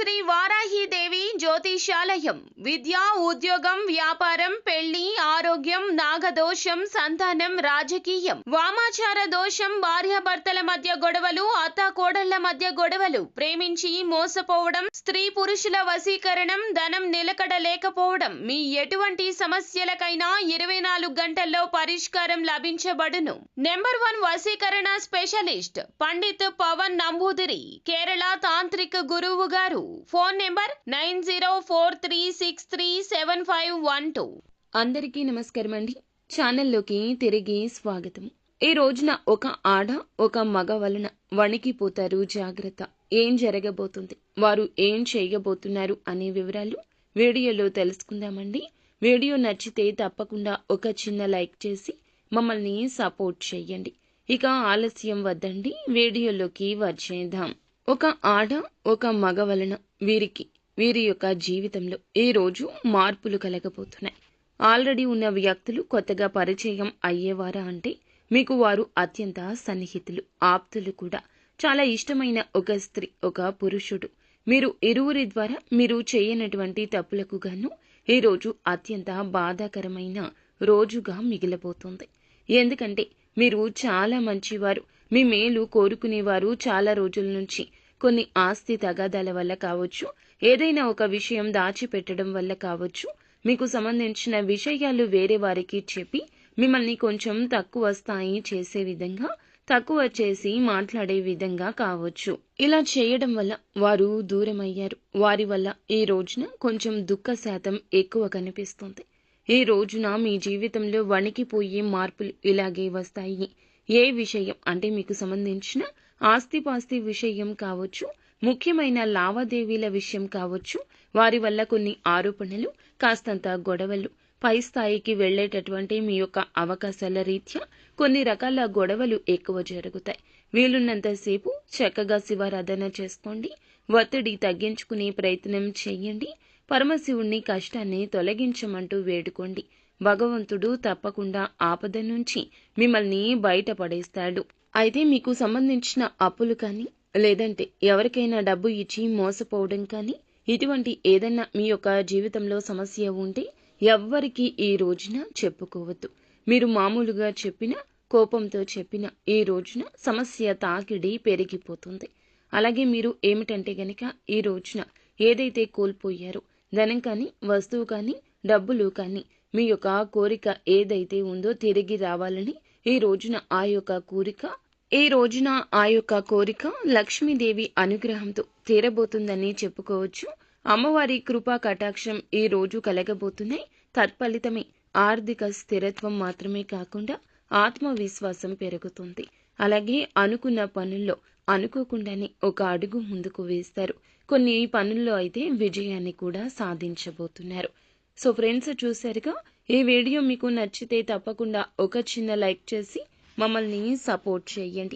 శ్రీ వారాహిదేవి జ్యోతిషాలయం విద్య ఉద్యోగం వ్యాపారం పెళ్లి ఆరోగ్యం నాగదోషం సంతానం రాజకీయం వామాచార దోషం భార్యాభర్తల మధ్య గొడవలు అత్తాకోడళ్ల మధ్య గొడవలు ప్రేమించి మోసపోవడం స్త్రీ పురుషుల వశీకరణం ధనం నిలకడ లేకపోవడం మీ ఎటువంటి సమస్యలకైనా 24 గంటల్లో పరిష్కారం లభించబడును. నెంబర్ 1 వశీకరణ స్పెషలిస్ట్ పండిత్ పవన్ నంబూదిరి కేరళ తాంత్రిక గురువు గారు. Phone number 9043637512. అందరికీ నమస్కారం అండి. ఛానల్లోకి తిరిగి స్వాగతం. ఈ రోజున ఒక ఆడ ఒక మగ వలన వణికిపోతారు. జాగ్రత్త. ఏం జరగబోతుంది, వారు ఏం చేయబోతున్నారు అనే వివరాలు వీడియోలో తెలుసుకుందామండి. వీడియో నచ్చితే తప్పకుండా ఒక చిన్న లైక్ చేసి మమ్మల్ని సపోర్ట్ చేయండి. ఇక ఆలస్యం వద్దండి, వీడియోలోకి వచ్చేద్దాం. ఒక ఆడ ఒక మగ వలన వీరి యొక్క జీవితంలో ఈ రోజు మార్పులు కలగబోతున్నాయి. ఆల్రెడీ ఉన్న వ్యక్తులు కొత్తగా పరిచయం అయ్యేవారా అంటే మీకు వారు అత్యంత సన్నిహితులు, ఆప్తులు కూడా. చాలా ఇష్టమైన ఒక స్త్రీ, ఒక పురుషుడు, మీరు ఇరువురి ద్వారా మీరు చేయనటువంటి తప్పులకు గాను ఈ రోజు అత్యంత బాధాకరమైన రోజుగా మిగిలబోతుంది. ఎందుకంటే మీరు చాలా మంచివారు, మీ మేలు కోరుకునేవారు. చాలా రోజుల నుంచి కొన్ని ఆస్తి తగాదాల వల్ల కావచ్చు, ఏదైనా ఒక విషయం దాచిపెట్టడం వల్ల కావచ్చు, మీకు సంబంధించిన విషయాలు వేరే వారికి చెప్పి మిమ్మల్ని కొంచెం తక్కువ స్థాయి చేసే విధంగా, తక్కువ చేసి మాట్లాడే విధంగా కావచ్చు. ఇలా చేయడం వల్ల వారు దూరమయ్యారు. వారి వల్ల ఈ రోజున కొంచెం దుఃఖ శాతం ఎక్కువ కనిపిస్తుంది. ఈ రోజున మీ జీవితంలో వణికిపోయే మార్పులు ఇలాగే వస్తాయి. ఏ విషయం అంటే మీకు సంబంధించిన ఆస్తిపాస్తి విషయం కావచ్చు, ముఖ్యమైన లావాదేవీల విషయం కావచ్చు, వారి వల్ల కొన్ని ఆరోపణలు, కాస్తంత గొడవలు, పై స్థాయికి వెళ్లేటటువంటి మీ యొక్క అవకాశాల రీత్యా కొన్ని రకాల గొడవలు ఎక్కువ జరుగుతాయి. వీలున్నంతసేపు చక్కగా శివారాధన చేసుకోండి. ఒత్తిడి తగ్గించుకునే ప్రయత్నం చేయండి. పరమశివుణ్ణి కష్టాన్ని తొలగించమంటూ వేడుకోండి. భగవంతుడు తప్పకుండా ఆపద నుంచి మిమ్మల్ని బయటపడేస్తాడు. అయితే మీకు సంబంధించిన అప్పులు కానీ, లేదంటే ఎవరికైనా డబ్బు ఇచ్చి మోసపోవడం కానీ, ఇటువంటి ఏదన్నా మీ యొక్క జీవితంలో సమస్య ఉంటే ఎవ్వరికీ ఈ రోజున చెప్పుకోవద్దు. మీరు మామూలుగా చెప్పినా, కోపంతో చెప్పినా ఈ రోజున సమస్య తాకిడి పెరిగిపోతుంది. అలాగే మీరు ఏమిటంటే గనక ఈ రోజున ఏదైతే కోల్పోయారో, ధనం కానీ, వస్తువు కానీ, డబ్బులు కానీ, మీ యొక్క కోరిక ఏదైతే ఉందో తిరిగి రావాలని ఈ రోజున ఆ యొక్క కోరిక లక్ష్మీదేవి అనుగ్రహంతో తీరబోతుందని చెప్పుకోవచ్చు. అమ్మవారి కృపా కటాక్షం ఈ రోజు కలగబోతున్నాయి. తత్ఫలితమే ఆర్థిక స్థిరత్వం మాత్రమే కాకుండా ఆత్మవిశ్వాసం పెరుగుతుంది. అలాగే అనుకున్న పనుల్లో అనుకోకుండానే ఒక అడుగు ముందుకు వేస్తారు. కొన్ని పనుల్లో అయితే విజయాన్ని కూడా సాధించబోతున్నారు. సో ఫ్రెండ్స్, చూశారుగా, ఈ వీడియో మీకు నచ్చితే తప్పకుండా ఒక చిన్న లైక్ చేసి మమ్మల్ని సపోర్ట్ చేయండి.